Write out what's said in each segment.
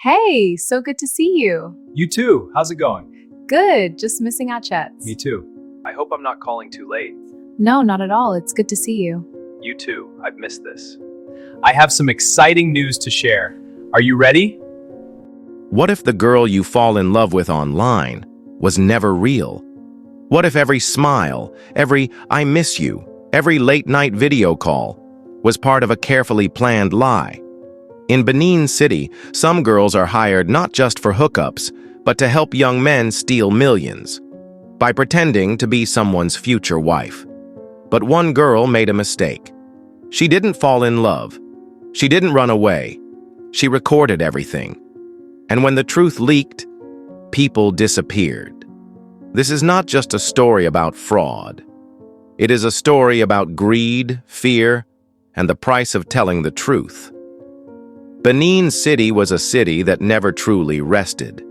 Hey, so good to see you. You too. How's it going? Good, just missing our chats. Me too. I hope I'm not calling too late. No, not at all. It's good to see you. You too. I've missed this. I have some exciting news to share. Are you ready? What if the girl you fall in love with online was never real? What if every smile, every "I miss you," every late-night video call was part of a carefully planned lie? In Benin City, some girls are hired not just for hookups, but to help young men steal millions by pretending to be someone's future wife. But one girl made a mistake. She didn't fall in love. She didn't run away. She recorded everything. And when the truth leaked, people disappeared. This is not just a story about fraud. It is a story about greed, fear, and the price of telling the truth. Benin City was a city that never truly rested.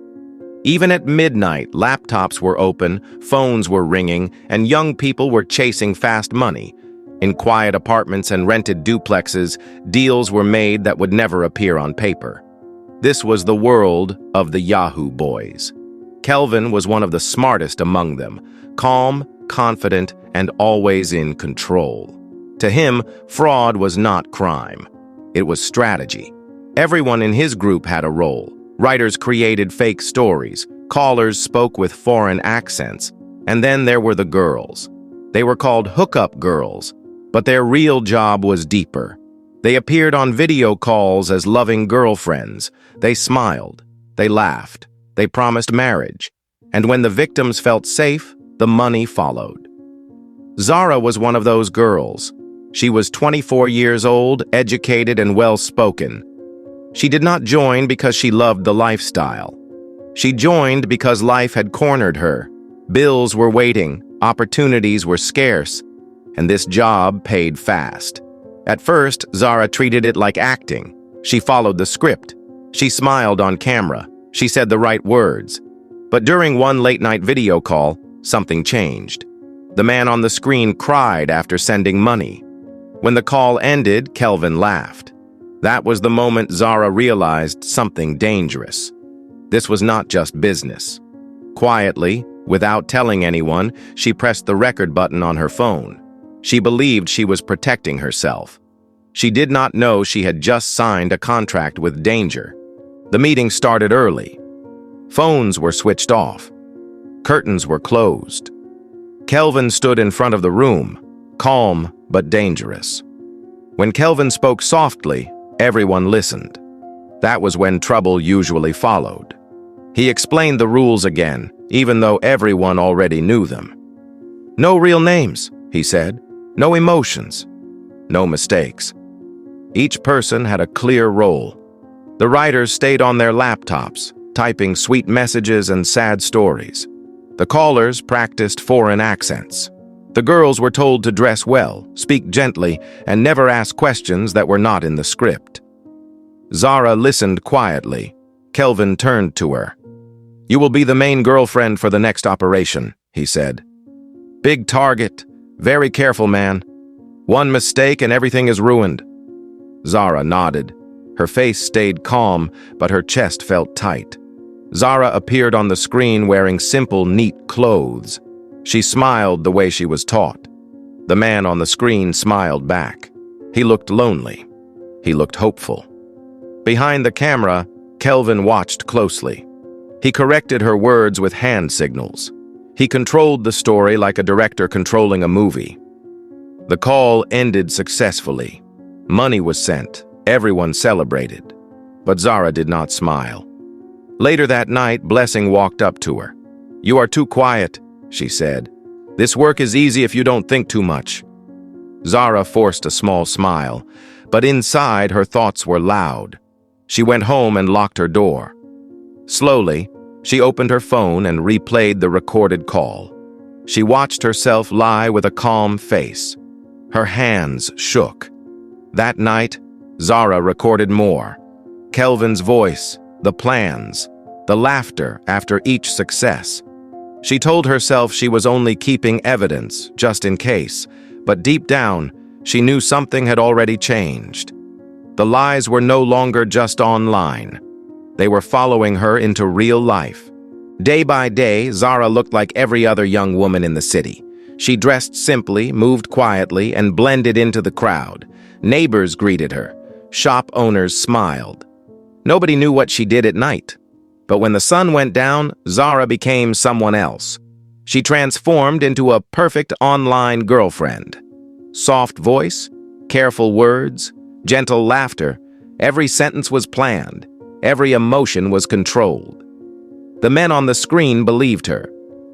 Even at midnight, laptops were open, phones were ringing, and young people were chasing fast money. In quiet apartments and rented duplexes, deals were made that would never appear on paper. This was the world of the Yahoo boys. Kelvin was one of the smartest among them, calm, confident, and always in control. To him, fraud was not crime. It was strategy. Everyone in his group had a role. Writers created fake stories, callers spoke with foreign accents, and then there were the girls. They were called hookup girls, but their real job was deeper. They appeared on video calls as loving girlfriends. They smiled, they laughed, they promised marriage, and when the victims felt safe, the money followed. Zara was one of those girls. She was 24 years old, educated, and well-spoken. She did not join because she loved the lifestyle. She joined because life had cornered her. Bills were waiting, opportunities were scarce, and this job paid fast. At first, Zara treated it like acting. She followed the script. She smiled on camera. She said the right words. But during one late-night video call, something changed. The man on the screen cried after sending money. When the call ended, Kelvin laughed. That was the moment Zara realized something dangerous. This was not just business. Quietly, without telling anyone, she pressed the record button on her phone. She believed she was protecting herself. She did not know she had just signed a contract with danger. The meeting started early. Phones were switched off. Curtains were closed. Kelvin stood in front of the room, calm but dangerous. When Kelvin spoke softly, everyone listened. That was when trouble usually followed. He explained the rules again, even though everyone already knew them. No real names, he said. No emotions. No mistakes. Each person had a clear role. The writers stayed on their laptops, typing sweet messages and sad stories. The callers practiced foreign accents. The girls were told to dress well, speak gently, and never ask questions that were not in the script. Zara listened quietly. Kelvin turned to her. "You will be the main girlfriend for the next operation," he said. "Big target. Very careful, man. One mistake and everything is ruined." Zara nodded. Her face stayed calm, but her chest felt tight. Zara appeared on the screen wearing simple, neat clothes. She smiled the way she was taught. The man on the screen smiled back. He looked lonely. He looked hopeful. Behind the camera, Kelvin watched closely. He corrected her words with hand signals. He controlled the story like a director controlling a movie. The call ended successfully. Money was sent. Everyone celebrated. But Zara did not smile. Later that night, Blessing walked up to her. "You are too quiet," she said. "This work is easy if you don't think too much." Zara forced a small smile, but inside her thoughts were loud. She went home and locked her door. Slowly, she opened her phone and replayed the recorded call. She watched herself lie with a calm face. Her hands shook. That night, Zara recorded more. Kelvin's voice, the plans, the laughter after each success. She told herself she was only keeping evidence, just in case, but deep down, she knew something had already changed. The lies were no longer just online. They were following her into real life. Day by day, Zara looked like every other young woman in the city. She dressed simply, moved quietly, and blended into the crowd. Neighbors greeted her. Shop owners smiled. Nobody knew what she did at night. But when the sun went down, Zara became someone else. She transformed into a perfect online girlfriend. Soft voice, careful words, gentle laughter. Every sentence was planned. Every emotion was controlled. The men on the screen believed her.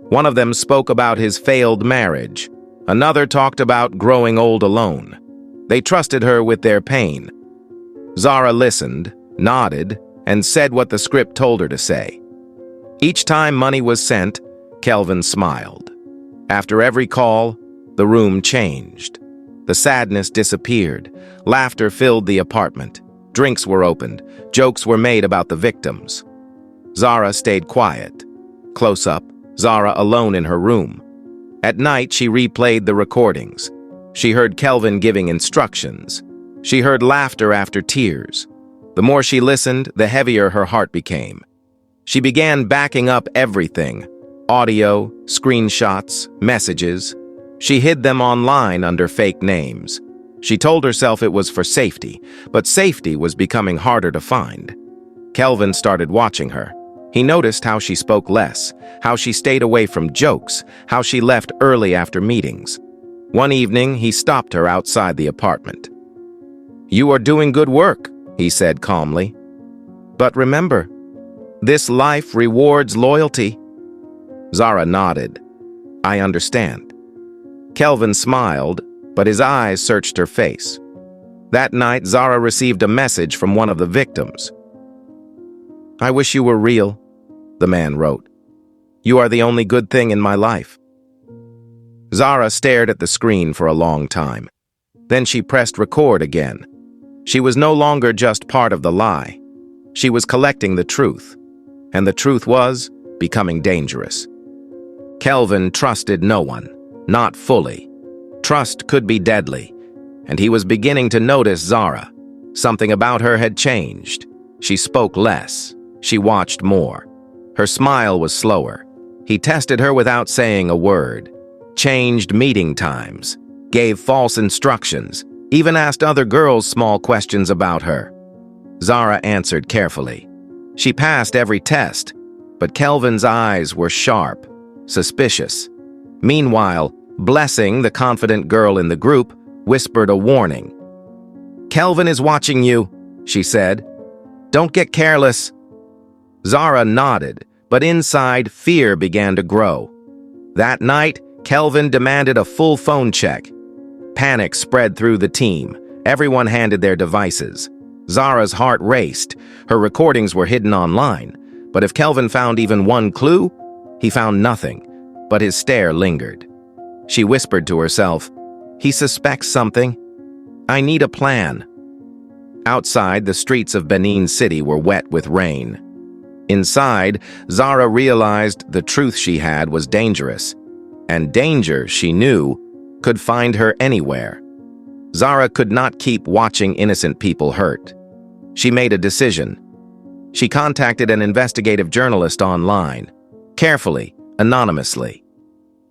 One of them spoke about his failed marriage. Another talked about growing old alone. They trusted her with their pain. Zara listened, nodded, and said what the script told her to say. Each time money was sent, Kelvin smiled. After every call, the room changed. The sadness disappeared. Laughter filled the apartment. Drinks were opened. Jokes were made about the victims. Zara stayed quiet. Close up, Zara alone in her room. At night, she replayed the recordings. She heard Kelvin giving instructions. She heard laughter after tears. The more she listened, the heavier her heart became. She began backing up everything: audio, screenshots, messages. She hid them online under fake names. She told herself it was for safety, but safety was becoming harder to find. Kelvin started watching her. He noticed how she spoke less, how she stayed away from jokes, how she left early after meetings. One evening, he stopped her outside the apartment. "You are doing good work," he said calmly. "But remember, this life rewards loyalty." Zara nodded. "I understand." Kelvin smiled, but his eyes searched her face. That night, Zara received a message from one of the victims. "I wish you were real," the man wrote. "You are the only good thing in my life." Zara stared at the screen for a long time. Then she pressed record again. She was no longer just part of the lie. She was collecting the truth. And the truth was becoming dangerous. Kelvin trusted no one, not fully. Trust could be deadly, and he was beginning to notice Zara. Something about her had changed. She spoke less. She watched more. Her smile was slower. He tested her without saying a word. Changed meeting times. Gave false instructions. Even asked other girls small questions about her. Zara answered carefully. She passed every test, but Kelvin's eyes were sharp, suspicious. Meanwhile, Blessing, the confident girl in the group, whispered a warning. "Kelvin is watching you," she said. "Don't get careless." Zara nodded, but inside, fear began to grow. That night, Kelvin demanded a full phone check. Panic spread through the team. Everyone handed their devices. Zara's heart raced. Her recordings were hidden online. But if Kelvin found even one clue, he found nothing. But his stare lingered. She whispered to herself, "He suspects something. I need a plan." Outside, the streets of Benin City were wet with rain. Inside, Zara realized the truth she had was dangerous. And danger, she knew, could find her anywhere. Zara could not keep watching innocent people hurt. She made a decision. She contacted an investigative journalist online, carefully, anonymously.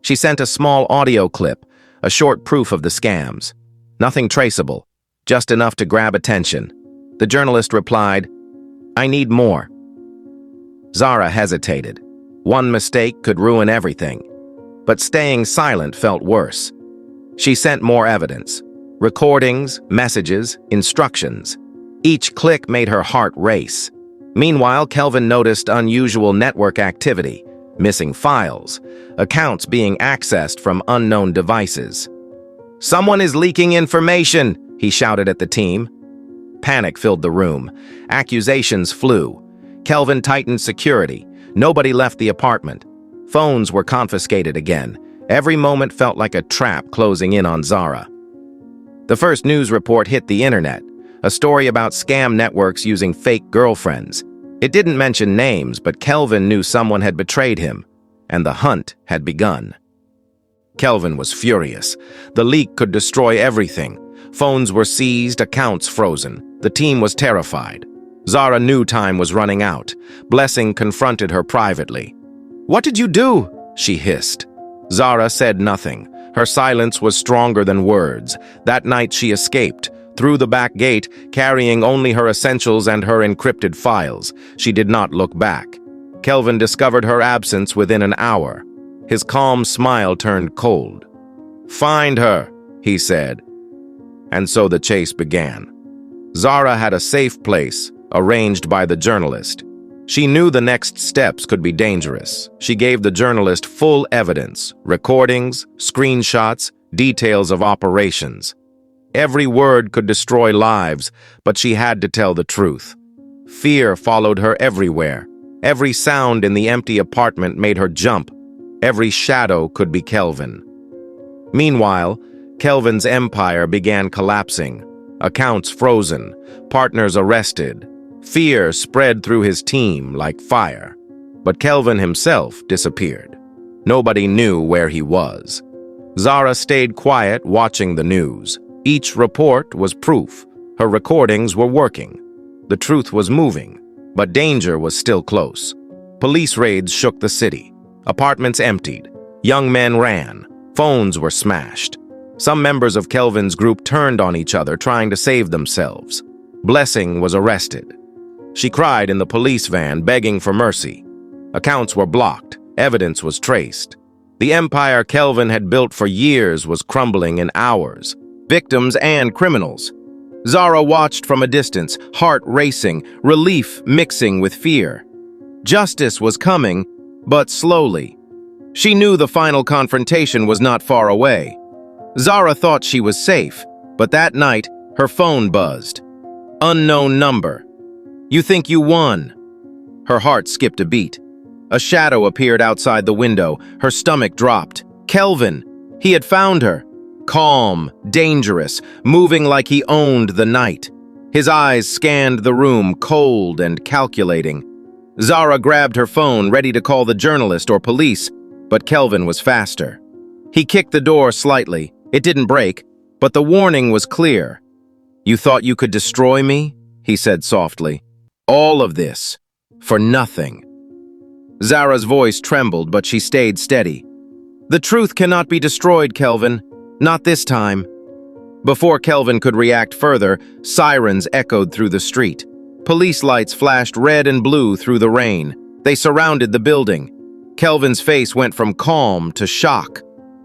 She sent a small audio clip, a short proof of the scams. Nothing traceable, just enough to grab attention. The journalist replied, "I need more." Zara hesitated. One mistake could ruin everything. But staying silent felt worse. She sent more evidence. Recordings, messages, instructions. Each click made her heart race. Meanwhile, Kelvin noticed unusual network activity, missing files, accounts being accessed from unknown devices. "Someone is leaking information," he shouted at the team. Panic filled the room. Accusations flew. Kelvin tightened security. Nobody left the apartment. Phones were confiscated again. Every moment felt like a trap closing in on Zara. The first news report hit the internet, a story about scam networks using fake girlfriends. It didn't mention names, but Kelvin knew someone had betrayed him, and the hunt had begun. Kelvin was furious. The leak could destroy everything. Phones were seized, accounts frozen. The team was terrified. Zara knew time was running out. Blessing confronted her privately. "What did you do?" she hissed. Zara said nothing. Her silence was stronger than words. That night she escaped, through the back gate, carrying only her essentials and her encrypted files. She did not look back. Kelvin discovered her absence within an hour. His calm smile turned cold. "Find her," he said. And so the chase began. Zara had a safe place, arranged by the journalist. She knew the next steps could be dangerous. She gave the journalist full evidence, recordings, screenshots, details of operations. Every word could destroy lives, but she had to tell the truth. Fear followed her everywhere. Every sound in the empty apartment made her jump. Every shadow could be Kelvin. Meanwhile, Kelvin's empire began collapsing. Accounts frozen, partners arrested. Fear spread through his team like fire. But Kelvin himself disappeared. Nobody knew where he was. Zara stayed quiet, watching the news. Each report was proof. Her recordings were working. The truth was moving, but danger was still close. Police raids shook the city. Apartments emptied. Young men ran. Phones were smashed. Some members of Kelvin's group turned on each other, trying to save themselves. Blessing was arrested. She cried in the police van, begging for mercy. Accounts were blocked. Evidence was traced. The empire Kelvin had built for years was crumbling in hours. Victims and criminals. Zara watched from a distance, heart racing, relief mixing with fear. Justice was coming, but slowly. She knew the final confrontation was not far away. Zara thought she was safe, but that night, her phone buzzed. Unknown number. "You think you won?" Her heart skipped a beat. A shadow appeared outside the window. Her stomach dropped. Kelvin! He had found her. Calm, dangerous, moving like he owned the night. His eyes scanned the room, cold and calculating. Zara grabbed her phone, ready to call the journalist or police, but Kelvin was faster. He kicked the door slightly. It didn't break, but the warning was clear. "You thought you could destroy me?" he said softly. "All of this, for nothing." Zara's voice trembled, but she stayed steady. "The truth cannot be destroyed, Kelvin. Not this time." Before Kelvin could react further, sirens echoed through the street. Police lights flashed red and blue through the rain. They surrounded the building. Kelvin's face went from calm to shock.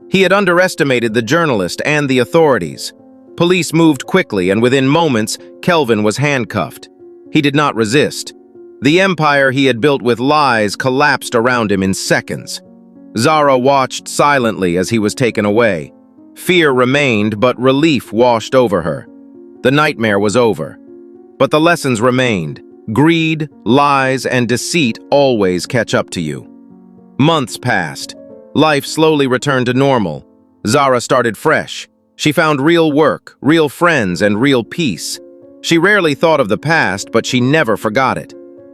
He had underestimated the journalist and the authorities. Police moved quickly, and within moments, Kelvin was handcuffed. He did not resist. The empire he had built with lies collapsed around him in seconds. Zara watched silently as he was taken away. Fear remained, but relief washed over her. The nightmare was over. But the lessons remained. Greed, lies, and deceit always catch up to you. Months passed. Life slowly returned to normal. Zara started fresh. She found real work, real friends, and real peace. She rarely thought of the past, but she never forgot it.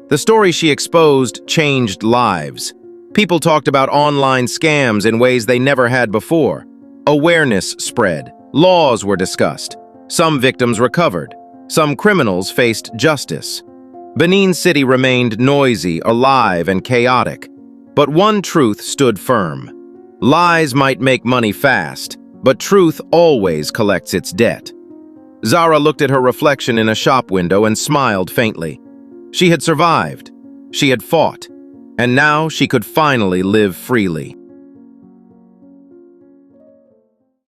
The story she exposed changed lives. People talked about online scams in ways they never had before. Awareness spread. Laws were discussed. Some victims recovered. Some criminals faced justice. Benin City remained noisy, alive, and chaotic. But one truth stood firm. Lies might make money fast, but truth always collects its debt. Zara looked at her reflection in a shop window and smiled faintly. She had survived. She had fought. And now she could finally live freely.